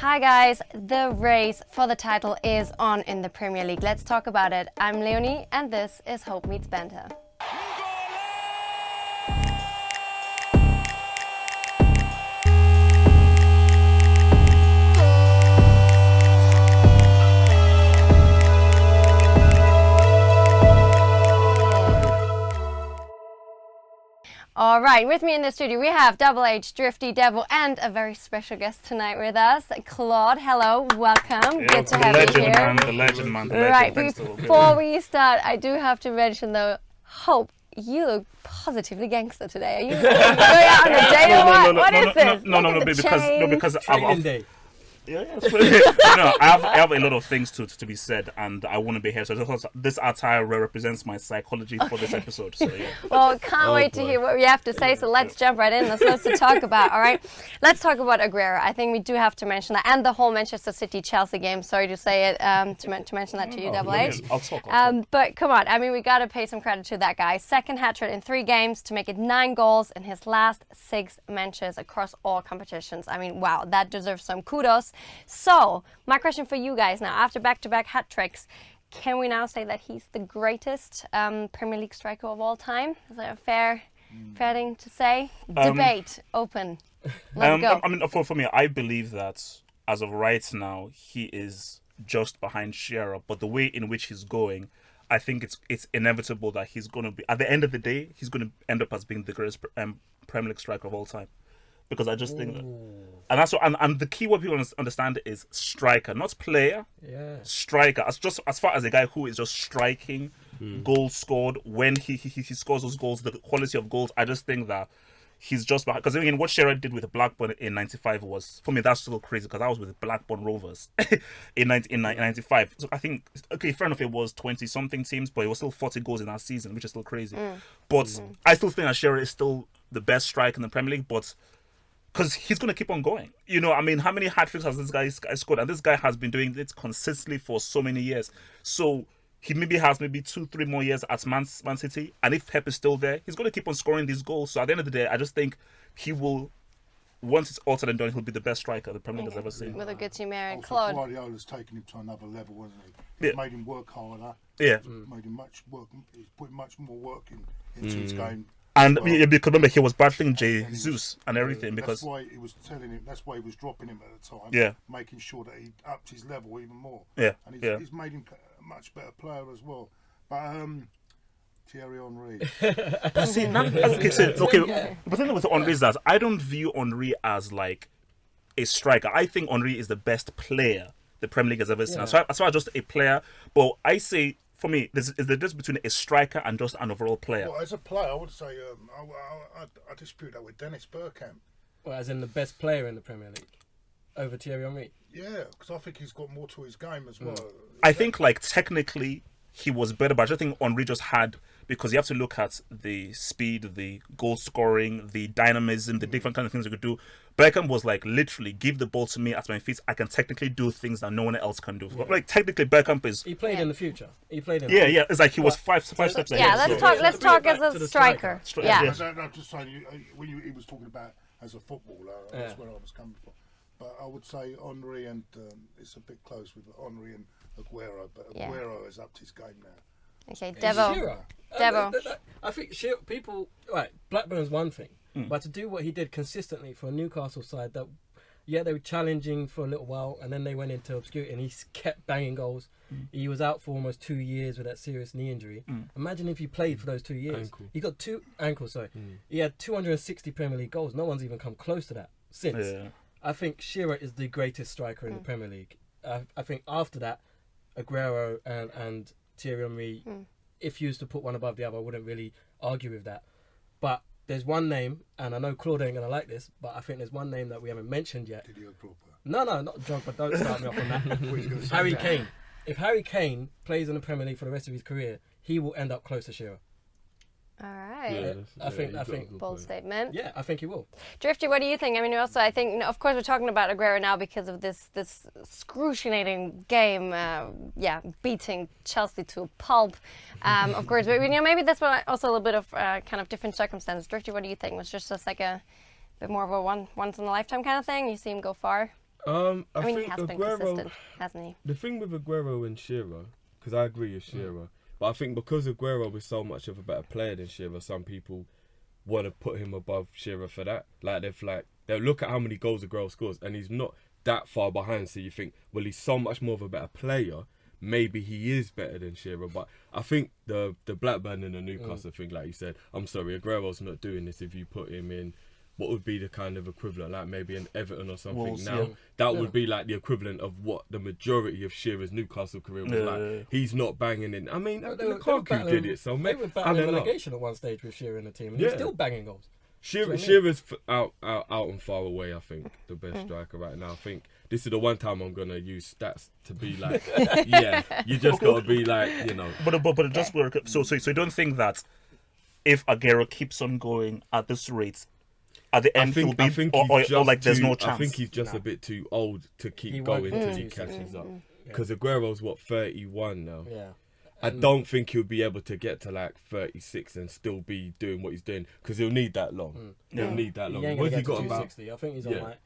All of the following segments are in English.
Hi guys, the race for the title is on in the Premier League. Let's talk about it. I'm Leonie and this is Hope Meets Banter. All right, with me in the studio we have Double H, Drifty Devil, and a very special guest tonight with us, Claude. Hello, welcome. Yeah, good to have you here. The legend, man. Right, before we start, I do have to mention though, Hope, you look positively gangster today. Are you going out on a date or what? What is this? No, because Training day. Yeah, I have a lot of things to be said, and I want to be here. So this attire represents my psychology for this episode. So yeah. Well, can't wait to hear what you have to say. So let's jump right in. There's loads to talk about. All right, let's talk about Aguero. I think we do have to mention that, and the whole Manchester City Chelsea game. Sorry to say it, to mention that to you, Double H. I'll talk. But come on, I mean, we got to pay some credit to that guy. Second hat-trick in 3 games to make it 9 goals in his last 6 matches across all competitions. I mean, wow, that deserves some kudos. So, my question for you guys now, after back-to-back hat-tricks, can we now say that he's the greatest Premier League striker of all time? Is that a fair thing to say? Debate, open. Let's go. I mean, for me, I believe that as of right now, he is just behind Shearer, but the way in which he's going, I think it's inevitable that he's going to be, at the end of the day, he's going to end up as being the greatest Premier League striker of all time. Because I just think that, and that's what, and the key word people understand is striker, not player. Yeah. Striker, as far as a guy who is just striking, goals scored when he scores those goals, the quality of goals. I just think that he's just behind. Because again, what Shearer did with Blackburn in '95 was, for me, that's still crazy. Because I was with Blackburn Rovers in '95. So I think, okay, fair enough, it was 20-something teams, but it was still 40 goals in that season, which is still crazy. But I still think that Shearer is still the best striker in the Premier League, but because he's going to keep on going. You know, I mean, how many hat-tricks has this guy scored? And this guy has been doing it consistently for so many years. So he has 2-3 more years at Man City. And if Pep is still there, he's going to keep on scoring these goals. So at the end of the day, I just think he will, once it's all said and done, he'll be the best striker the Premier League has ever seen. With a good team there. Also, Claude. Guardiola's taken him to another level, hasn't he? He's made him work harder. Yeah. Made him he's put much more work into his game. And because remember, he was battling Jesus and everything. Because that's why he was telling him. That's why he was dropping him at the time. Yeah. Making sure that he upped his level even more. Yeah. And he's made him a much better player as well. But Thierry Henry. But see, the thing with Henry is that I don't view Henry as like a striker. I think Henry is the best player the Premier League has ever seen. Yeah. As far as just a player, but I say, for me, there's the difference between a striker and just an overall player. Well, as a player, I would say I dispute that with Dennis Bergkamp. Well, as in the best player in the Premier League over Thierry Henry. Yeah, because I think he's got more to his game as well. I think, like, technically he was better, but I just think Henry just had, because you have to look at the speed, the goal scoring, the dynamism, the different kind of things you could do. Beckham was like, literally, give the ball to me at my feet. I can technically do things that no one else can do. Yeah. Like, technically, Beckham is... He played in the future. Yeah. It's like he was five steps ahead. Yeah, let's talk as a striker. Yeah. I'm just saying, when he was talking about as a footballer, that's where I was coming from. But I would say Henry, and it's a bit close with Henry and Aguero, but Aguero has upped his game now. Okay, Devo. I think people... Right, Blackburn's one thing. But to do what he did consistently for a Newcastle side that, they were challenging for a little while and then they went into obscurity and he kept banging goals. He was out for almost 2 years with that serious knee injury. Imagine if he played for those 2 years. He got 2 ankles, sorry. He had 260 Premier League goals. No one's even come close to that since. Yeah. I think Shearer is the greatest striker in the Premier League. I think after that, Aguero and Thierry Henry, if you used to put one above the other, I wouldn't really argue with that. But there's one name, and I know Claude ain't going to like this, but I think there's one name that we haven't mentioned yet. No, not Drogba. Don't start me off on that. Harry Kane. If Harry Kane plays in the Premier League for the rest of his career, he will end up close to Shearer. All right. Yeah, I think bold statement. Yeah, I think he will. Drifty, what do you think? I mean, also, I think, of course, we're talking about Aguero now because of this excruciating game, beating Chelsea to a pulp. Of course, but maybe that's also a little bit of kind of different circumstances. Drifty, what do you think? Was just like a bit more of a once in a lifetime kind of thing? You see him go far? I mean, he think has been Aguero, consistent, hasn't he? the thing with Aguero and Shearer, because I agree with Shearer, but I think because Aguero is so much of a better player than Shearer, some people want to put him above Shearer for that. They'll look at how many goals Aguero scores, and he's not that far behind. So you think, well, he's so much more of a better player. Maybe he is better than Shearer, but I think the Blackburn and the Newcastle thing, like you said, I'm sorry, Aguero's not doing this if you put him in what would be the kind of equivalent, like maybe an Everton or something. Wolves, now, that would be like the equivalent of what the majority of Shearer's Newcastle career was like. He's not banging in. I mean, Lukaku did it, so maybe they were battling relegation at one stage with Shearer in the team, and he's still banging goals. Shearer's out and far away, I think, the best striker right now. I think this is the one time I'm going to use stats to be like, yeah, you just got to be like, you know. But it just work. So you don't think that if Aguero keeps on going at this rate, at the end he'll be, or like there's no chance? I think he's just a bit too old to keep going till he catches up. Because Aguero's, 31 now? Yeah. I don't think he'll be able to get to like 36 and still be doing what he's doing, because he'll need that long. He'll need that long. What's he got about? I think he's on like,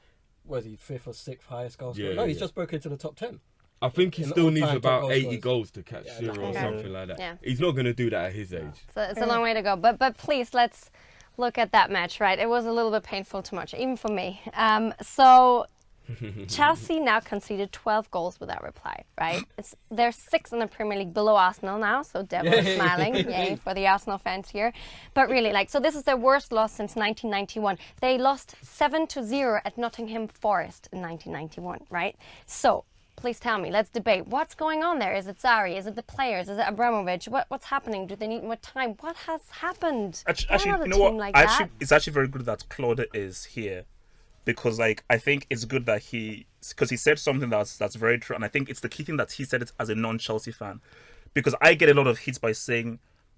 was he 5th or 6th highest goal scorer? Yeah, No, he's just broke into the top 10. I think he still needs about 80 goals to catch Shearer or Okay. something like that. Yeah. He's not going to do that at his age. So it's a long way to go. But please, let's look at that match, right? It was a little bit painful to watch, even for me. So Chelsea now conceded 12 goals without reply, right? They're 6th in the Premier League, below Arsenal now, so Devil is smiling, yay, for the Arsenal fans here. But really, so this is their worst loss since 1991. They lost 7-0 at Nottingham Forest in 1991, right? So please tell me, let's debate. What's going on there? Is it Sarri? Is it the players? Is it Abramovich? What's happening? Do they need more time? What has happened? Actually, you know what? It's actually very good that Claude is here, because I think it's good that because he said something that's very true, and I think it's the key thing that he said it as a non-Chelsea fan, because I get a lot of hits by saying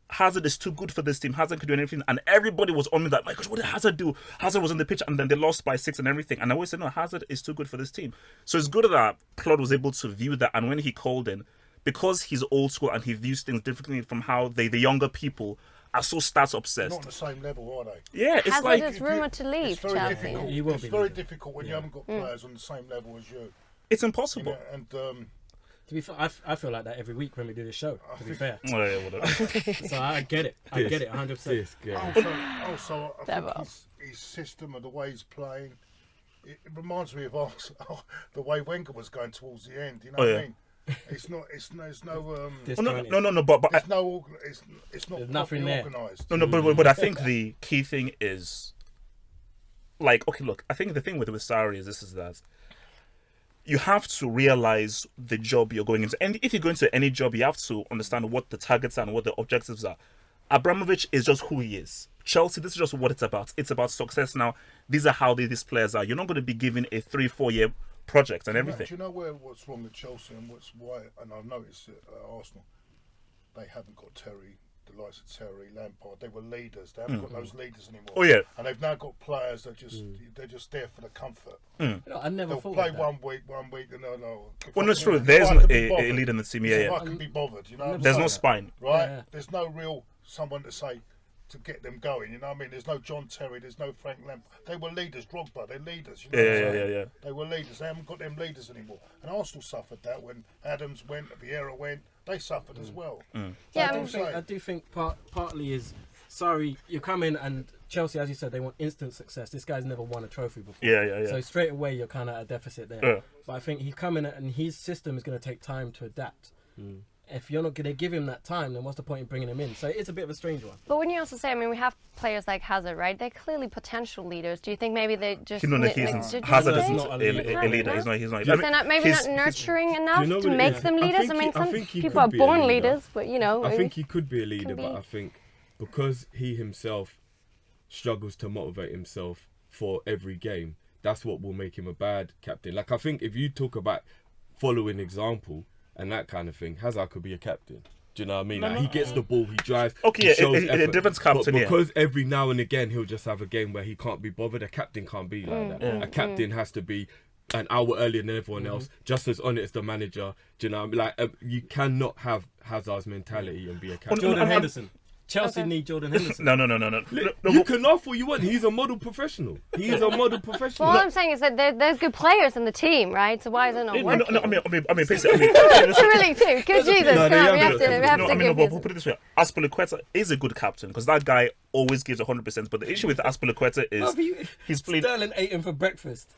Hazard is too good for this team. Hazard could do anything, and everybody was on me like, my gosh, what did Hazard do? Hazard was on the pitch, and then they lost by 6 and everything. And I always said, no, Hazard is too good for this team. So it's good that Claude was able to view that, and when he called in, because he's old school and he views things differently from how the younger people are so stats obsessed. Not on the same level, are they? Yeah, it's Hazard like is rumoured to leave It's very Chelsea. difficult. He will It's be very leaving. difficult when you haven't got players on the same level as you. it's impossible. You know, and To be fair, I feel like that every week when we do the show, to be fair. Oh, yeah, whatever. So I get it. I get it 100%. This guy. also I think his system and the way he's playing, it reminds me of the way Wenger was going towards the end. You know what I mean? It's not. It's no. No, but There's no. It's not. There's nothing there. Organised. No, but I think the key thing is, okay, look, I think the thing with Sarri is that you have to realize the job you're going into. And if you go into any job, you have to understand what the targets are and what the objectives are. Abramovich is just who he is. Chelsea, this is just what it's about. It's about success now. These are how these players are. You're not going to be given a 3-4 year project and everything. Do you know what's wrong with Chelsea and why? And I've noticed at Arsenal, they haven't got Terry, the likes of Terry, Lampard. They were leaders. They haven't got those leaders anymore. Oh yeah. And they've now got players that they're just there for the comfort. You know, I never They'll thought play of that. one week, and they'll Well, no, it's true. There's I can be a bothered. lead in the team. If Yeah. I can be bothered, you know. There's no spine. Right? Yeah. There's no real someone to say to get them going. You know what I mean? There's no John Terry. There's no Frank Lampard. They were leaders. Drogba, they're leaders. You know what I'm saying? Yeah. They were leaders. They haven't got them leaders anymore. And Arsenal suffered that when Adams went, Vieira went. They suffered as well. Yeah, I do think partly is sorry you come in and Chelsea, as you said, they want instant success. This guy's never won a trophy before. Yeah. So straight away you're kind of at a deficit there. Yeah. But I think he come in and his system is going to take time to adapt. If you're not going to give him that time, then what's the point in bringing him in? So it's a bit of a strange one. But when you also say, I mean, we have players like Hazard, right? They're clearly potential leaders. Do you think maybe they just... No, he isn't. Hazard is not not a a leader. leader. He's not. They're not, maybe not nurturing enough know to what it make is? them I leaders. I think mean, he- I some think he people could are be a born leader. leaders, but you know... I think he could be a leader, be. but I think because he himself struggles to motivate himself for every game, that's what will make him a bad captain. Like, I think if you talk about following example and that kind of thing, Hazard could be a captain. Do you know what I mean? Like, he gets the ball, he drives. Okay, he shows a effort. different captain, But yeah. because every now and again he'll just have a game where he can't be bothered. A captain can't be like that. A captain has to be an hour earlier than everyone else, just as on it as the manager. Do you know what I mean? Like, you cannot have Hazard's mentality and be a captain. Jordan Henderson. Chelsea need Jordan Henderson. No. You can laugh what you want. He's a model professional. He's a model professional. Well, all I'm saying is that there's good players in the team, right? So why is it not working? No, I mean, basically, Really, too. Good Jesus, No, come on, we have no, to give but this. put it this way: Aspilicueta is a good captain because that guy always gives 100%. But the issue with Aspilicueta is he's played. Sterling ate him for breakfast.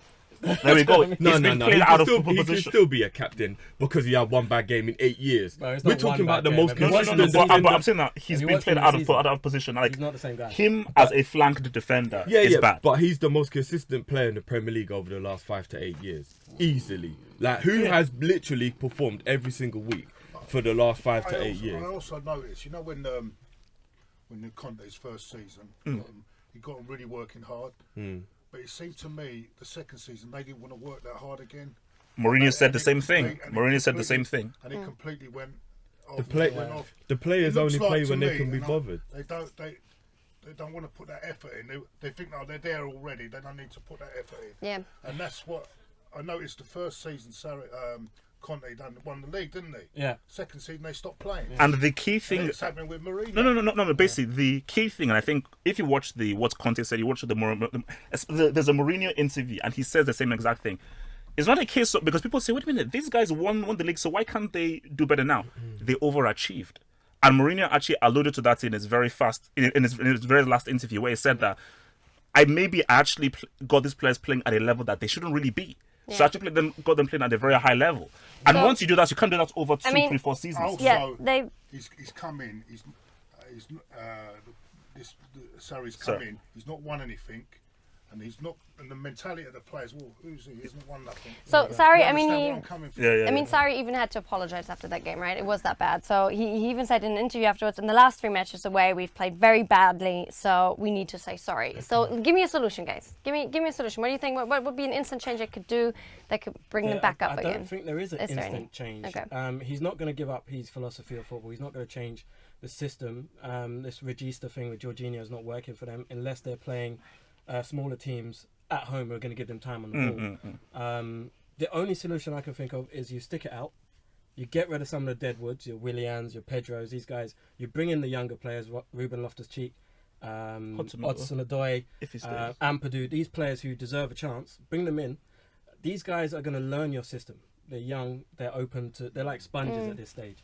There we go. No. He's been He played out of can position. still be a captain because he had one bad game in 8 years. Bro, it's We're not talking one about the bad most game. consistent But defender. I'm saying that he's Have you been watched played him out this of season? position. Like He's not the same guy. him as a flanked defender Yeah, is bad. but he's the most consistent player in the Premier League over the last 5 to 8 years. Easily. Like, who has literally performed every single week for the last 5 to 8 years? I also noticed, when the Conte's first season, he got him really working hard. But it seemed to me the second season they didn't want to work that hard again. Mourinho said the same thing. And Mourinho said the same thing. And it completely went off. The players It looks only like play to when me, they can be bothered. They don't want to put that effort in. They think, they're there already. They don't need to put that effort in. Yeah. And that's what I noticed the first season. Sarri, Conte won the league, didn't he? Yeah. Second season they stopped playing. And the key And thing. it's happening with Mourinho. No. Basically, the key thing, and I think if you watch what Conte said, you watch there's a Mourinho interview, and he says the same exact thing. It's not a case of, because people say, wait a minute, these guys won the league, so why can't they do better now? They overachieved, and Mourinho actually alluded to that in his very very last interview, where he said that I actually got these players playing at a level that they shouldn't really be. Yeah. So I actually got them playing at a very high level. And once you do that, you can't do that over 2-3-4 seasons. Also, Yeah, he's come in. Sarri's come in. He's not won anything, and he's not. And the mentality of the players. Well, who's he? He's not won nothing. So Sarri, You I mean, understand he. where I'm coming from? Yeah. I mean, Sarri even had to apologise after that game, right? It was that bad. So he even said in an interview afterwards, in the last 3 matches away, we've played very badly, so we need to say sorry. So give me a solution, guys. Give me a solution. What do you think? What would be an instant change I could do that could bring them back up again? I don't think there is an Is there any? instant change. Okay. He's not going to give up his philosophy of football. He's not going to change the system. This Regista thing with Jorginho is not working for them unless they're playing smaller teams at home who are going to give them time on the ball. The only solution I can think of is you stick it out. You get rid of some of the deadwoods, your Willians, your Pedros, these guys. You bring in the younger players, Ruben Loftus-Cheek, Hudson-Odoi, Ampadu, these players who deserve a chance. Bring them in. These guys are going to learn your system. They're young. They're open to. They're like sponges at this stage.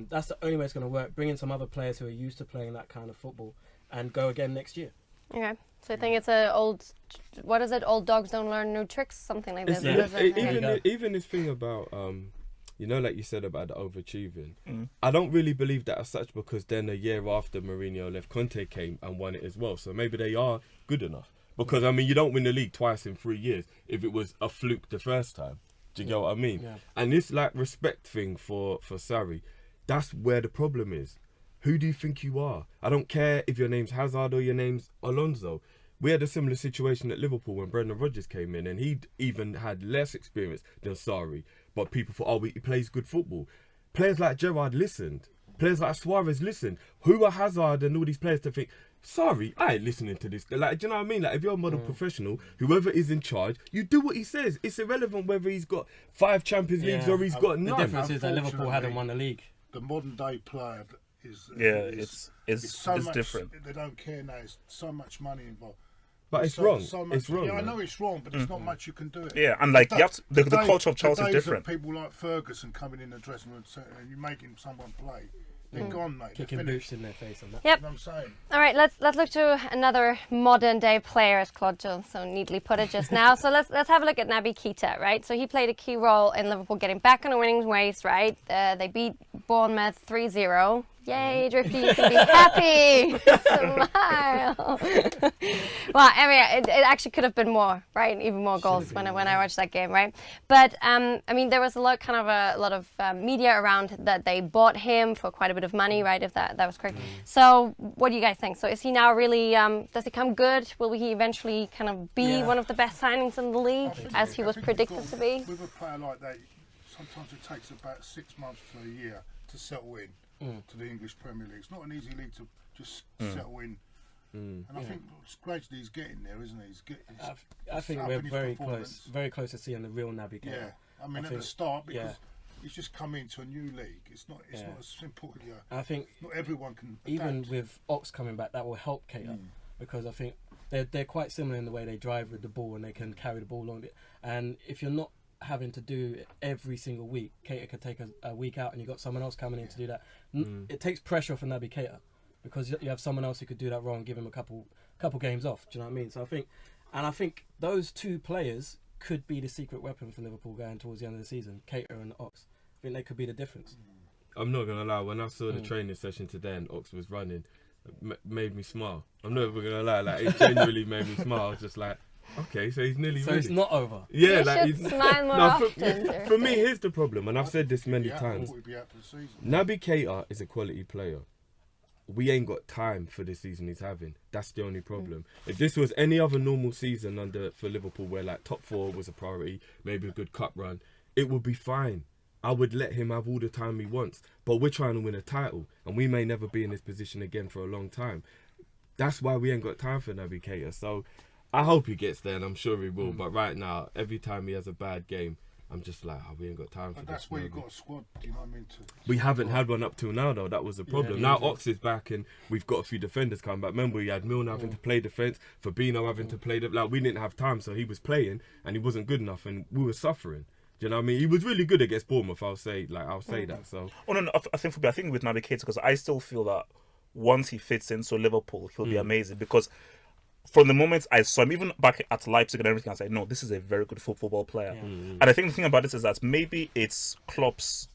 That's the only way it's going to work. Bring in some other players who are used to playing that kind of football, and go again next year. Okay. So I think it's what is it? Old dogs don't learn new tricks, something like this. Even this thing about like you said about the overachieving, I don't really believe that as such, because then a year after Mourinho left, Conte came and won it as well. So maybe they are good enough. Because I mean, you don't win the league twice in 3 years if it was a fluke the first time. Do you get what I mean? Yeah. And this respect thing for Sarri, that's where the problem is. Who do you think you are? I don't care if your name's Hazard or your name's Alonso. We had a similar situation at Liverpool when Brendan Rodgers came in, and he'd even had less experience than Sarri. But people thought, he plays good football. Players like Gerrard listened. Players like Suarez listened. Who are Hazard and all these players to think, sorry, I ain't listening to this. Like, do you know what I mean? Like, if you're a model professional, whoever is in charge, you do what he says. It's irrelevant whether he's got 5 Champions Leagues or he's got none. The difference is that Liverpool hadn't won the league. The modern day player is it's different. They don't care now. There's so much money involved. But it's wrong. It's wrong. Yeah, I know it's wrong, but there's not much you can do. Yeah, and like the culture of Chelsea is different. People like Ferguson coming in the dressing room and you're making someone play. They're gone, mate. Kicking boots in their face and that. Yep. You know what I'm saying? All right, let's look to another modern day player, as Claude so neatly put it just now. So let's have a look at Naby Keita, right? So he played a key role in Liverpool getting back on a winning ways, right? They beat Bournemouth 3-0. Yay, Drifty, you can be happy. Smile. Well, I mean, it actually could have been more, right? Even more goals when I watched that game, right? But I mean, there was a lot of media around that they bought him for quite a bit of money, right? If that was correct. So, what do you guys think? So, is he now really? Does he come good? Will he eventually kind of be one of the best signings in the league, as he was predicted to be? With a player like that, sometimes it takes about 6 months to a year to settle in. To the English Premier League. It's not an easy league to just settle in. And I think gradually he's getting there, isn't he? I think we're very close to seeing the real Naby Keita. Yeah, I mean at the start, because he's just come into a new league. It's not as simple. I think not everyone can even adapt. with Ox coming back, that will help Keita because I think they're quite similar in the way they drive with the ball and they can carry the ball on it. And if you're not having to do it every single week, Keita could take a week out, and you got someone else coming in to do that. It takes pressure off Naby Keita because you have someone else who could do that role and give him a couple games off. Do you know what I mean? So I think those two players could be the secret weapon for Liverpool going towards the end of the season. Keita and Ox. I think they could be the difference. I'm not gonna lie. When I saw the training session today and Ox was running, it made me smile. I'm not even gonna lie. Like it genuinely made me smile. I was just like, okay, so he's nearly So ready. it's not over. Yeah, You like should he's smile more no, often. for me, here's the problem, and I've said this many times. We'll be out for the season. Naby Keita is a quality player. We ain't got time for the season he's having. That's the only problem. If this was any other normal season for Liverpool where like top 4 was a priority, maybe a good cup run, it would be fine. I would let him have all the time he wants. But we're trying to win a title and we may never be in this position again for a long time. That's why we ain't got time for Naby Keita. So I hope he gets there and I'm sure he will. But right now, every time he has a bad game, I'm just like, we ain't got time for And this. that's where you've got a squad, do you know what I mean? We haven't had one up till now, though. That was the problem. Now Ox is back, and we've got a few defenders coming back. Remember, we had Milner having to play defence, Fabinho having to play. Like we didn't have time, so he was playing, and he wasn't good enough, and we were suffering. Do you know what I mean? He was really good against Bournemouth. I'll say that. So. Oh no, I think with Naby Keita, because I still feel that once he fits into Liverpool, he'll be amazing. Because from the moment I saw him, even back at Leipzig and everything, I said, no, this is a very good football player. And I think the thing about this is that maybe it's Klopp's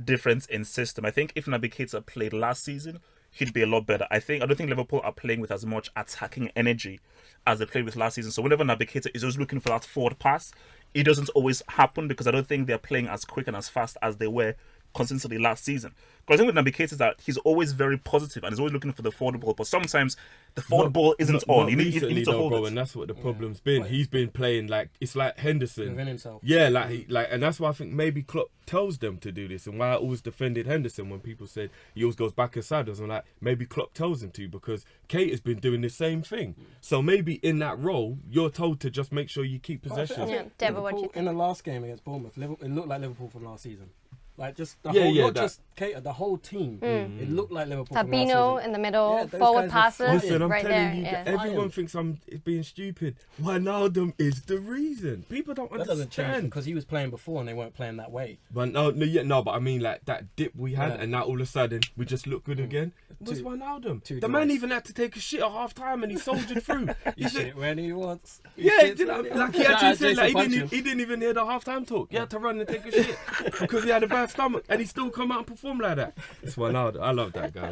difference in system. I think if Naby Keita played last season, he'd be a lot better. I don't think Liverpool are playing with as much attacking energy as they played with last season. So whenever Naby Keita is just looking for that forward pass, it doesn't always happen because I don't think they're playing as quick and as fast as they were consistently last season. Because I think with Naby Keita is that he's always very positive and he's always looking for the forward ball, but sometimes the forward ball isn't on. You need to hold it. And that's what the problem's been. He's been playing like it's like Henderson. Within himself. Yeah, and that's why I think maybe Klopp tells them to do this, and why I always defended Henderson when people said he always goes back aside. I'm like, maybe Klopp tells him to because Kate has been doing the same thing. So maybe in that role, you're told to just make sure you keep possession. Deborah, what do you think? In the last game against Bournemouth, it looked like Liverpool from last season. Like just the whole, not just Keita, the whole team. It looked like Liverpool. Fabinho in the middle, those forward guys were passes, Listen, I'm right telling there. you, everyone thinks I'm being stupid. Wijnaldum is the reason. People don't That doesn't change understand. because he was playing before and they weren't playing that way. But but I mean like that dip we had, and now all of a sudden we just look good again. It was Wijnaldum. The man even had to take a shit at half time and he soldiered through. He shit when he wants. Yeah, like he actually said, like he didn't even hear the half-time talk. He had to run and take a shit because he had a bad stomach, and he still come out and perform like that. It's Wijnaldum. I love that guy,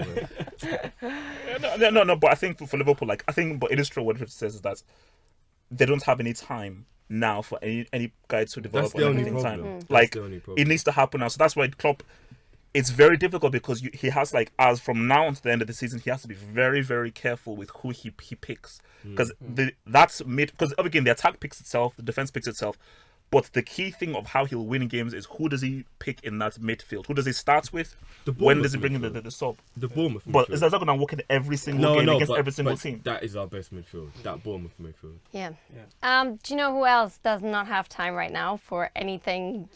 man. No. But I think for Liverpool, but it is true what it says is that they don't have any time now for any guy to develop. That's the only anything problem. time. Like it needs to happen now. So that's why Klopp. It's very difficult because he has as from now until the end of the season, he has to be very, very careful with who he picks because because again the attack picks itself, the defense picks itself, but the key thing of how he'll win games is who does he pick in that midfield? Who does he start with? When does he bring in the sub? The Bournemouth midfield. But is that not going to work in every single game against every single team? That is our best midfield. That Bournemouth midfield. Yeah. Do you know who else does not have time right now for anything,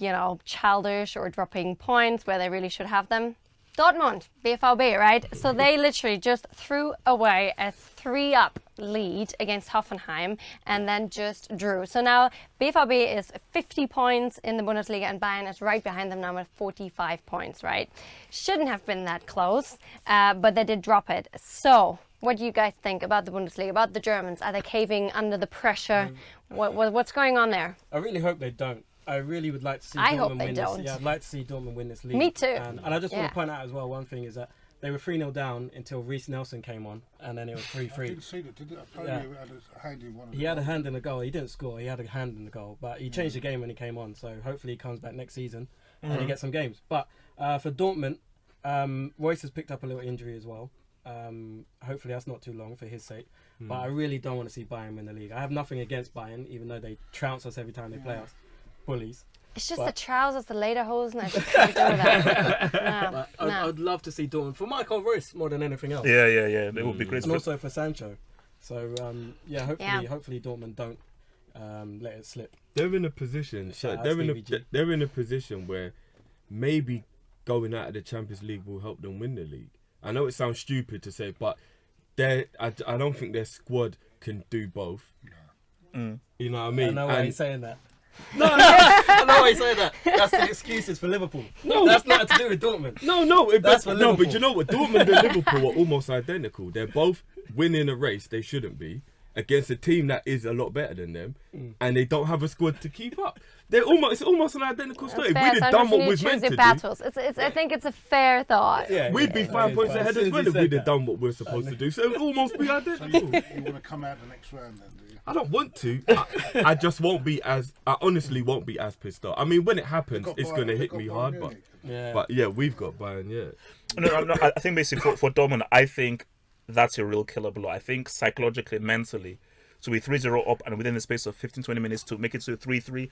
childish or dropping points where they really should have them? Dortmund, BVB, right? So they literally just threw away a 3-up lead against Hoffenheim and then just drew. So now BVB is 50 points in the Bundesliga and Bayern is right behind them now with 45 points, right? Shouldn't have been that close, but they did drop it. So what do you guys think about the Bundesliga, about the Germans? Are they caving under the pressure? What's going on there? I really hope they don't. I really would like to see I Dortmund hope they win don't. this. Yeah, I'd like to see Dortmund win this league. Me too. And I just want to point out as well, one thing is that they were 3-0 down until Reece Nelson came on, and then it was 3-3. I didn't see that. Did it? Apparently he had a hand in one of He had a hand in the goal. He didn't score. He had a hand in the goal. But he changed the game when he came on. So hopefully he comes back next season and he gets some games. But for Dortmund, Royce has picked up a little injury as well. Hopefully that's not too long for his sake. But I really don't want to see Bayern win the league. I have nothing against Bayern, even though they trounce us every time they play us. Bullies. It's just the trousers, the lederhosen. I just can't do that. I'd love to see Dortmund for Michael Royce more than anything else. Yeah. It would be great. And also for Sancho. So hopefully Dortmund don't let it slip. They're in a position. They're in a position where maybe going out of the Champions League will help them win the league. I know it sounds stupid to say, but I don't think their squad can do both. You know what I mean? I know why he's saying that. No, I know why he's saying that. That's the excuses for Liverpool. No, that's nothing to do with Dortmund. But you know what? Dortmund and Liverpool are almost identical. They're both winning a race they shouldn't be against a team that is a lot better than them, and they don't have a squad to keep up. It's almost an identical story. If we'd have done what we've meant to do. I think it's a fair thought. We'd be 5 points ahead as well if we'd have done what we're supposed to do. So it would almost be identical. So you want to come out the next round then, do you? I don't want to. I just won't be as. I honestly won't be as pissed off. I mean, when it happens, it's going to hit me hard. But yeah, we've got Bayern. Yeah. No, I think basically for Dortmund, I think that's a real killer blow. I think psychologically, mentally, to be 3-0 up and within the space of 15-20 minutes to make it to 3-3.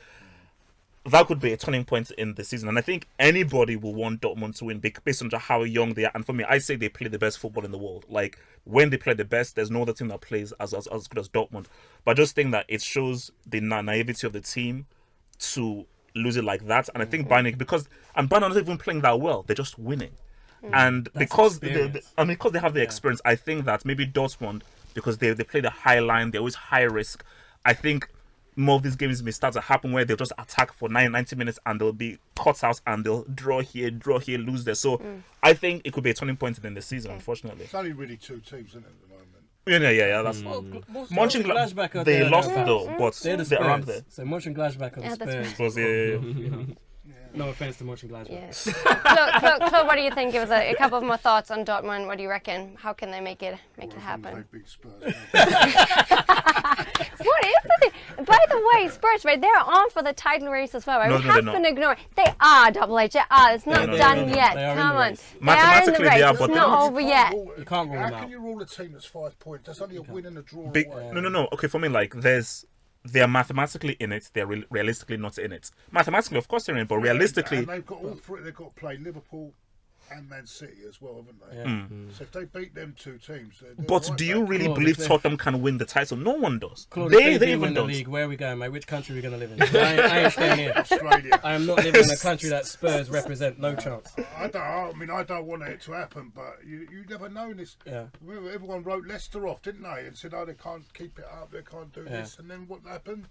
That could be a turning point in the season. And I think anybody will want Dortmund to win based on how young they are. And for me, I say they play the best football in the world. Like, when they play the best, there's no other team that plays as good as Dortmund. But I just think that it shows the naivety of the team to lose it like that. And I think Bayern, because Bayern are not even playing that well, they're just winning. And because they have the experience, I think that maybe Dortmund, because they play the high line, they're always high risk. I think more of these games may start to happen where they'll just attack for 90 minutes and they'll be cut out and they'll draw here, lose there. So I think it could be a turning point in the season, unfortunately. It's only really two teams, isn't it, at the moment? Yeah. That's Mönchengladbach. They lost though, but they're around there. So Mönchengladbach are the Spurs. No offense to Mönchengladbach. Yeah. Claude, what do you think? Give us a couple of more thoughts on Dortmund. What do you reckon? How can they make it happen? What is the thing? By the way, Spurs, right? They're on for the title race as well, right? We have been ignoring. They are Double H. It's not done yet. Come on. They are in the race. It's not over yet. You can't rule them out. How can you rule a team that's 5 points? That's only a win and a draw. No. Okay, for me, like, they are mathematically in it. They're realistically not in it. Mathematically, of course, they're in it, but realistically, and they've got all three. They've got to play Liverpool and Man City as well, haven't they? So if they beat them two teams, but do you really Claude, believe Tottenham can win the title? No one does. Claude, they even win the league. Where are we going, mate? Which country are we going to live in? I ain't staying here. Australia. I am not living in a country that Spurs represent. No chance. I don't want it to happen, but you never know in this. Yeah. Remember, everyone wrote Leicester off, didn't they? And said, they can't keep it up, they can't do this. And then what happened?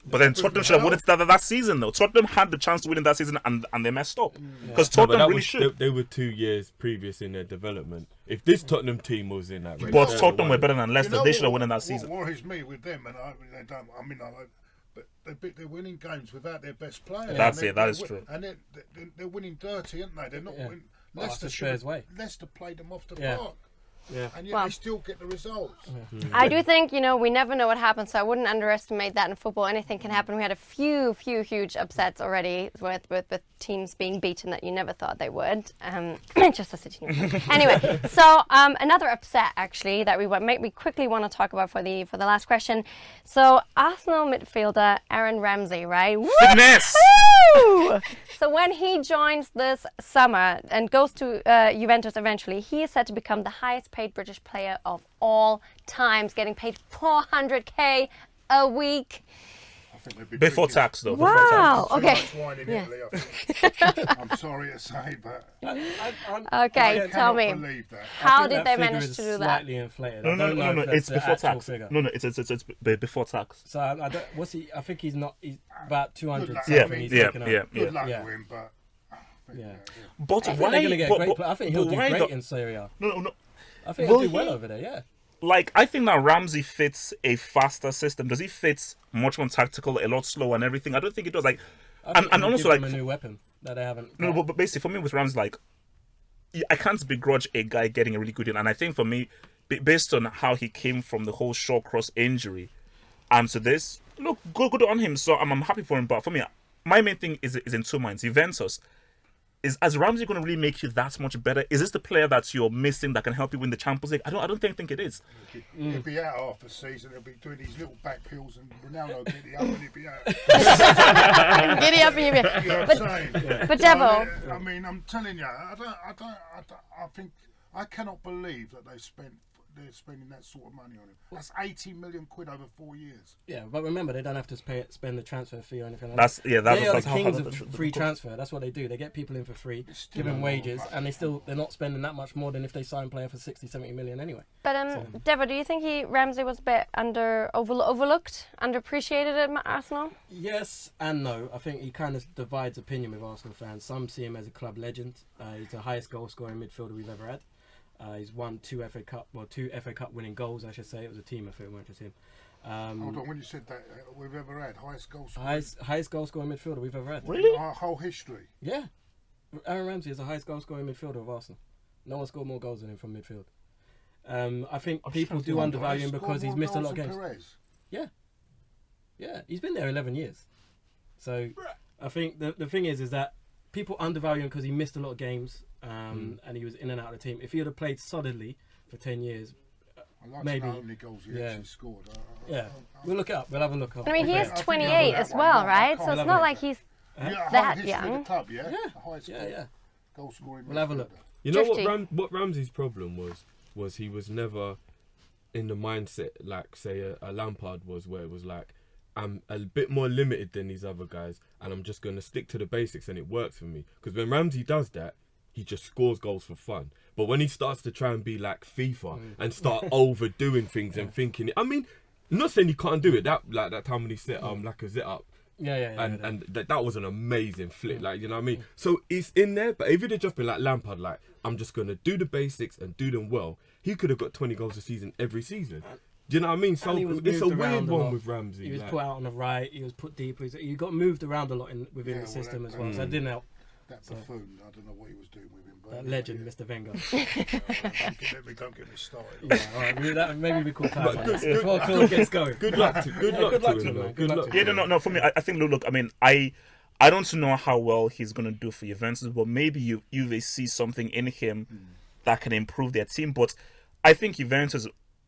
But then Tottenham should have won it that season, though. Tottenham had the chance to win in that season, and they messed up. Because Tottenham really should. They were 2 years previous in their development. If this Tottenham team was in that race, but Tottenham were better than Leicester. They should have won in that season. What worries me with them, and they don't. But they're winning games without their best player. That is true. And they're winning dirty, aren't they? They're not winning. Leicester played them off the park. Yeah. And yet they still get the results. I do think, we never know what happens, so I wouldn't underestimate that in football. Anything can happen. We had a few huge upsets already with teams being beaten that you never thought they would. Just a city. Anyway, so another upset actually that we quickly want to talk about for the last question. So Arsenal midfielder Aaron Ramsey, right? Fitness. So when he joins this summer and goes to Juventus eventually, he is set to become the highest paid British player of all times, getting paid 400k a week. Before tax, though. Wow. Okay. I'm sorry to say, but okay, tell me, how did they manage to do that? Slightly inflated. No. It's before tax. No, it's before tax. So I don't. What's he? I think he's not. He's about 200. Yeah. Good luck for him, but. But I think they're gonna get a great player. I think he'll do great in Serie A. No. I think he'll do well over there. Yeah. Like, I think that Ramsey fits a faster system. Does he fit much more tactical, a lot slower and everything? I don't think it does. Like, and also like a new weapon that they haven't. No, but basically for me with Ramsey, like, I can't begrudge a guy getting a really good in. And I think for me, based on how he came from the whole Shawcross injury, and to this, look, good on him. So I'm happy for him. But for me, my main thing is in two minds. Juventus. Is Ramsey going to really make you that much better? Is this the player that you're missing that can help you win the Champions League? I don't think it is. He'll be out half the season. He'll be doing these little back peels, and Ronaldo will giddy up and he'll be out. Giddy up and he'll be out. You know what I'm saying? But Devil. I mean, I'm telling you, I think I cannot believe that they spent they're spending that sort of money on him. That's 80 million quid over 4 years. Yeah, but remember, they don't have to spend the transfer fee or anything like That's that. yeah. That's They are like the how kings the- of the- free transfer. That's what they do. They get people in for free, give them wages, and they're not spending that much more than if they sign a player for 60, 70 million anyway. But Deborah, do you think Ramsey was a bit overlooked, underappreciated at Arsenal? Yes and no. I think he kind of divides opinion with Arsenal fans. Some see him as a club legend. He's the highest goal scoring midfielder we've ever had. He's won two FA Cup winning goals, I should say. It was a team effort, it weren't just him. Hold on, when you said that, we've ever had highest goal scorer. Highest goal scoring midfielder we've ever had. Really? Our whole history. Yeah. Aaron Ramsey is the highest goal scoring midfielder of Arsenal. No one scored more goals than him from midfield. I think people do undervalue him because he's missed a lot of games. Perez. Yeah, he's been there 11 years. So I think the thing is that people undervalue him because he missed a lot of games and he was in and out of the team. If he had played solidly for 10 years, I'd like maybe. to know how many goals he actually scored. We'll look it up. We'll have a look up. I mean, he is I think 28 that as one, well, no, right? I So it's can't. not like he's That that history of young. the club, yeah? Yeah. The highest Yeah. goal scoring. We'll have a look. You know Drifty. what Ramsey's problem was he was never in the mindset like say a Lampard was, where it was like, I'm a bit more limited than these other guys and I'm just going to stick to the basics and it works for me. Because when Ramsey does that, he just scores goals for fun. But when he starts to try and be like FIFA and start overdoing things and thinking, I mean, I'm not saying he can't do it. That time when he set Lacazette up, and that was an amazing flick, like, you know what I mean. So it's in there, but if he'd have just been like Lampard, like, I'm just gonna do the basics and do them well, he could have got 20 goals a season every season. Do you know what I mean? So it's a weird one with Ramsey. He was like, put out on the right. He was put deeper. He got moved around a lot within the system as well. So that didn't help. That buffoon, I don't know what he was doing with him. But That legend, Mr. Wenger. Don't get me started. Yeah, all right. Maybe we call time. Good- Before Claude gets going. Good luck to him, man. Good luck. Yeah, no. For me, I think. Look. I mean, I don't know how well he's gonna do for Juventus, but maybe Juve see something in him that can improve their team. But I think Juventus.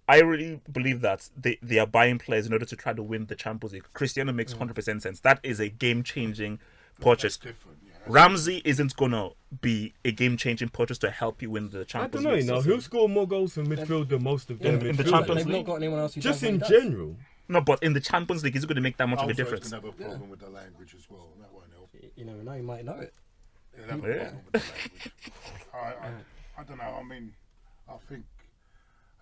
I really believe that they are buying players in order to try to win the Champions League. Cristiano makes 100% sense. That is a game-changing purchase. Different, yeah. Ramsey isn't gonna be a game-changing purchase to help you win the I Champions don't know, League. he'll score more goals in midfield than most of them in the midfielders. Champions They've not got anyone else who Just does what in he does. general. No, but in the Champions League, is it going to make that much of a Also, difference? he's going to have a problem with the language as well. That won't help. You never know. You might know it. He'll have a problem with the language. I don't know. I mean, I think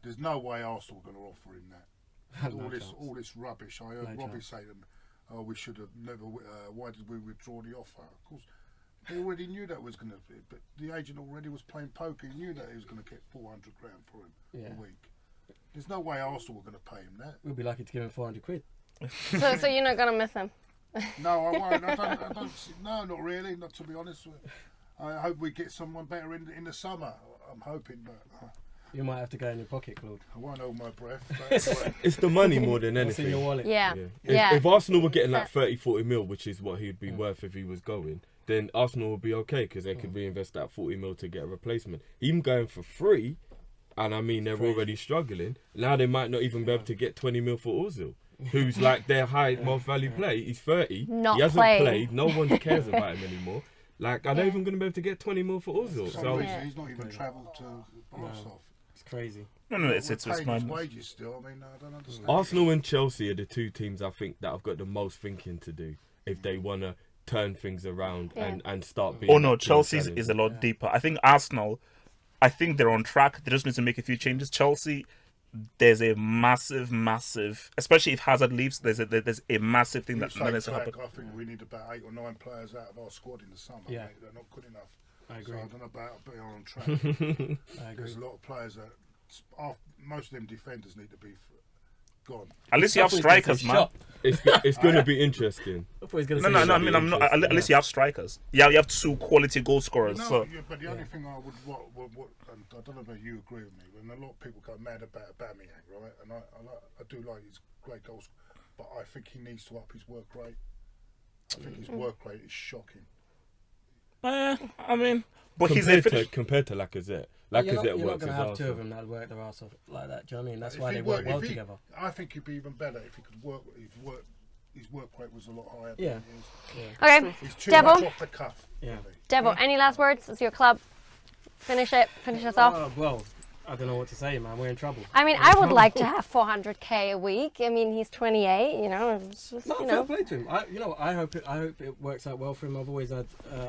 there's no way Arsenal are going to offer him that. No all this rubbish. I heard No Robbie chance. say to them, "Oh, we should have never. Why did we withdraw the offer?" Of course, they already knew that was going to be. But the agent already was playing poker. He knew that he was going to get 400 grand for him a week. There's no way Arsenal were going to pay him that. We'll be lucky to give him 400 quid. So you're not gonna miss him. No, I won't. I don't. No, not really. Not to be honest. I hope we get someone better in the summer. I'm hoping, but You might have to go in your pocket, Claude. I won't hold my breath. But anyway. It's the money more than What's in your anything. wallet? Yeah. If Arsenal were getting like 30, 40 mil, which is what he'd be worth if he was going, then Arsenal would be okay because they could reinvest that 40 mil to get a replacement. Him going for free, and I mean they're already struggling. Now they might not even be able to get 20 mil for Ozil, who's like their high most value play. He's 30. Not he hasn't playing. played. No one cares about him anymore. Like, are they even going to be able to get 20 mil for Ozil? For some So reason, he's not even travelled to Barcelona. It's crazy. No, it's We're paying his madness. wages still. I mean, I don't understand. Arsenal and Chelsea are the two teams I think that have got the most thinking to do if they want to turn things around and start being. Oh no, that team Chelsea's challenge. is a lot deeper. I think Arsenal, I think they're on track. They just need to make a few changes. Chelsea, there's a massive, especially if Hazard leaves, there's a massive thing You that say needs to track, happen. I think we need about 8 or 9 players out of our squad in the summer. Yeah. Mate. They're not good enough. I agree. So I don't know about being on track. I agree. There's a lot of players that most of them defenders need to be gone. At least you have strikers, man. It's going to be interesting. I thought he was going No, to say I mean, I'm not. At least you have strikers. Yeah, you have 2 quality goal scorers. No, So but the only thing I would, and I don't know if you agree with me, when a lot of people go mad about Aubameyang, right? And I do like his great goals, but I think he needs to up his work rate. I think his work rate is shocking. I mean, but he's a compared to Lacazette. You're Lacazette not works going as to have 2 of Arsenal. them that work their ass off like that. Do you know what I mean? That's If why he they work well if he- together. I think he'd be even better if he could work. His work rate was a lot higher. Yeah. Than he is. Okay, He's too Devil. much off the cuff. Yeah. Devo, any last words? It's your club. Finish it. Finish us off. Well, I don't know what to say, man. We're in trouble. I mean, I would like to have 400k a week. I mean, he's 28. You know, it's just, No, you fair know. play to him. I hope it works out well for him. I've always had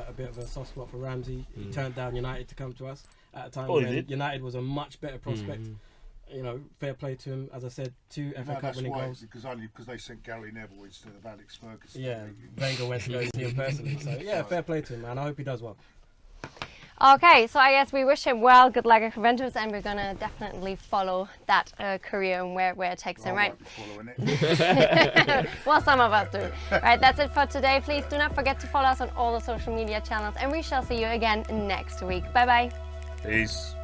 a bit of a soft spot for Ramsey. He turned down United to come to us at a time when United was a much better prospect. You know, fair play to him. As I said, 2 FA Cup winning goals. Because they sent Gary Neville instead of Alex Ferguson. Yeah, Wenger went to go see him personally. So yeah, fair play to him, man. I hope he does well. Okay, so I guess we wish him well. Good luck at Juventus, and we're gonna definitely follow that career and where it takes him. Right? Following it. Well, some of us do. Right, that's it for today. Please do not forget to follow us on all the social media channels, and we shall see you again next week. Bye bye. Peace.